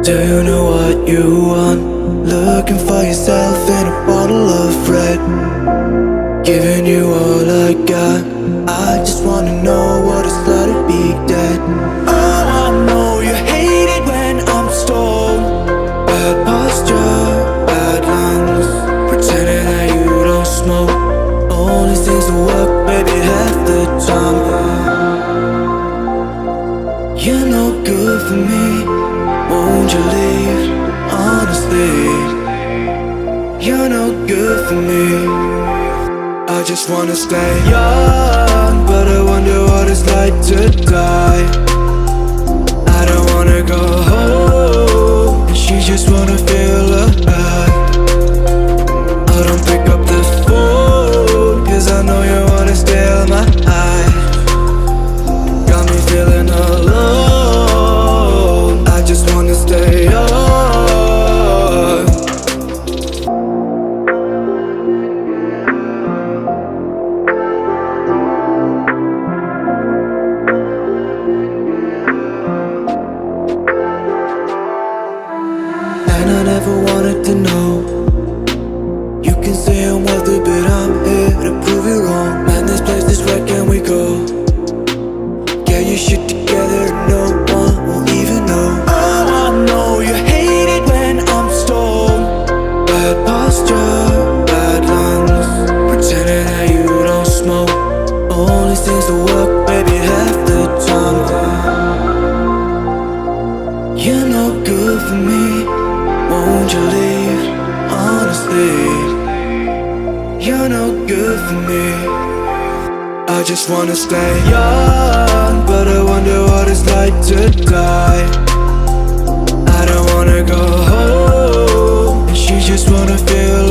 Do you know what you want? Looking for yourself in a bottle of red. Giving you all I got. I just wanna know what it's like to be dead. Oh, I know you hate it when I'm stoned. Bad posture, bad lungs. Pretending that you don't smoke. Only seems to work, baby, half the time. You're no good for me. Won't you leave? Honestly, you're no good for me. I just wanna stay young, but I wonder what it's like to die. I don't wanna go home, and she just wanna feel alive. I don't pick up the phone, 'cause I know you wanna steal my eyes. Got me feeling alone, I just wanna stay young. And I never wanted to know. You can say I'm wealthy, but I'm here to prove you wrong. Man, this place is where can we go? Get your shit together, no one will even know. Oh, I know you hate it when I'm stoned. Bad posture, bad lungs. Pretending that you don't smoke. Only seems to work, baby, half the time. You're no good for me. Won't you leave? Honestly, you're no good for me. I just wanna stay young, but I wonder what it's like to die. I don't wanna go home, and she just wanna feel